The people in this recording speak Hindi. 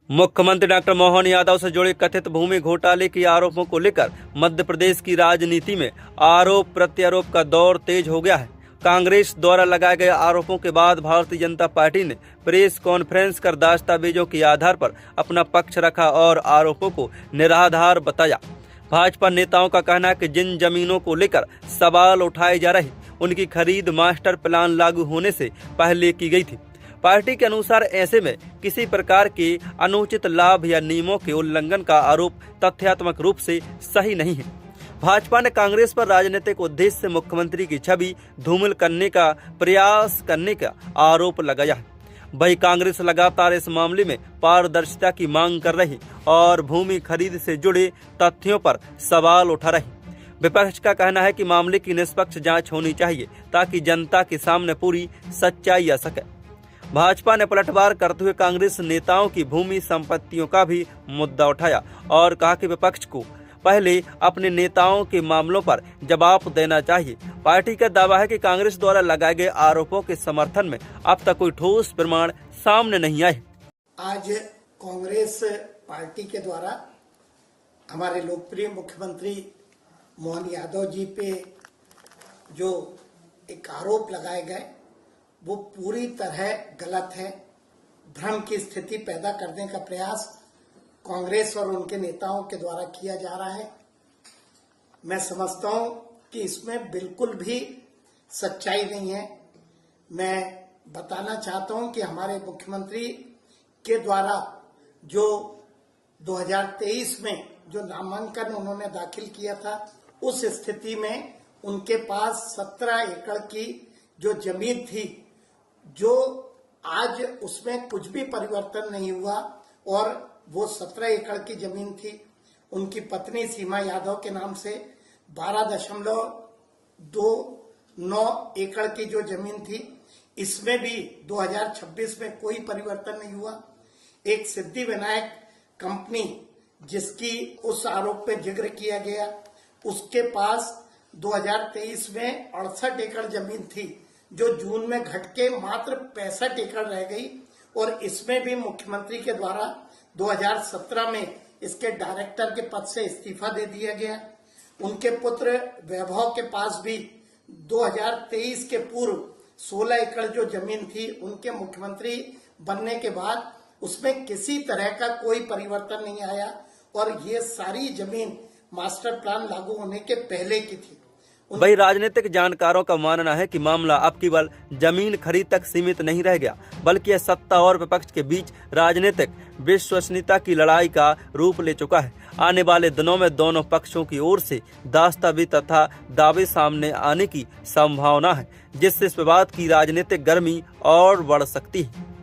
मुख्यमंत्री डॉक्टर मोहन यादव से जुड़े कथित भूमि घोटाले के आरोपों को लेकर मध्य प्रदेश की राजनीति में आरोप प्रत्यारोप का दौर तेज हो गया है। कांग्रेस द्वारा लगाए गए आरोपों के बाद भारतीय जनता पार्टी ने प्रेस कॉन्फ्रेंस कर दस्तावेजों के आधार पर अपना पक्ष रखा और आरोपों को निराधार बताया। भाजपा नेताओं का कहना है कि जिन जमीनों को लेकर सवाल उठाए जा रहे उनकी खरीद मास्टर प्लान लागू होने से पहले की गई थी। पार्टी के अनुसार ऐसे में किसी प्रकार के अनुचित लाभ या नियमों के उल्लंघन का आरोप तथ्यात्मक रूप से सही नहीं है। भाजपा ने कांग्रेस पर राजनीतिक उद्देश्य से मुख्यमंत्री की छवि धूमिल करने का प्रयास करने का आरोप लगाया है। वही कांग्रेस लगातार इस मामले में पारदर्शिता की मांग कर रही और भूमि खरीद से जुड़े तथ्यों पर सवाल उठा रही। विपक्ष का कहना है कि मामले की निष्पक्ष जांच होनी चाहिए ताकि जनता के सामने पूरी सच्चाई आ सके। भाजपा ने पलटवार करते हुए कांग्रेस नेताओं की भूमि संपत्तियों का भी मुद्दा उठाया और कहा कि विपक्ष को पहले अपने नेताओं के मामलों पर जवाब देना चाहिए। पार्टी का दावा है कि कांग्रेस द्वारा लगाए गए आरोपों के समर्थन में अब तक कोई ठोस प्रमाण सामने नहीं आए। आज कांग्रेस पार्टी के द्वारा हमारे लोकप्रिय मुख्यमंत्री मोहन यादव जी पे जो एक आरोप लगाए गए वो पूरी तरह गलत है। भ्रम की स्थिति पैदा करने का प्रयास कांग्रेस और उनके नेताओं के द्वारा किया जा रहा है। मैं समझता हूं कि इसमें बिल्कुल भी सच्चाई नहीं है। मैं बताना चाहता हूं कि हमारे मुख्यमंत्री के द्वारा जो 2023 में जो नामांकन उन्होंने दाखिल किया था, उस स्थिति में उनके पास 17 एकड़ की जो जमीन थी, जो आज उसमें कुछ भी परिवर्तन नहीं हुआ और वो 17 एकड़ की जमीन थी। उनकी पत्नी सीमा यादव के नाम से 12.29 एकड़ की जो जमीन थी, इसमें भी 2026 में कोई परिवर्तन नहीं हुआ। एक सिद्धि विनायक कंपनी जिसकी उस आरोप पे जिक्र किया गया, उसके पास 2023 में 68 एकड़ जमीन थी, जो जून में घट के मात्र 65 एकड़ रह गई और इसमें भी मुख्यमंत्री के द्वारा 2017 में इसके डायरेक्टर के पद से इस्तीफा दे दिया गया। उनके पुत्र वैभव के पास भी 2023 के पूर्व 16 एकड़ जो जमीन थी, उनके मुख्यमंत्री बनने के बाद उसमें किसी तरह का कोई परिवर्तन नहीं आया और ये सारी जमीन मास्टर प्लान लागू होने के पहले की थी। वही राजनीतिक जानकारों का मानना है कि मामला अब केवल जमीन खरीद तक सीमित नहीं रह गया, बल्कि यह सत्ता और विपक्ष के बीच राजनीतिक विश्वसनीयता की लड़ाई का रूप ले चुका है। आने वाले दिनों में दोनों पक्षों की ओर से दस्तावेज तथा दावे सामने आने की संभावना है, जिससे इस विवाद की राजनीतिक गर्मी और बढ़ सकती है।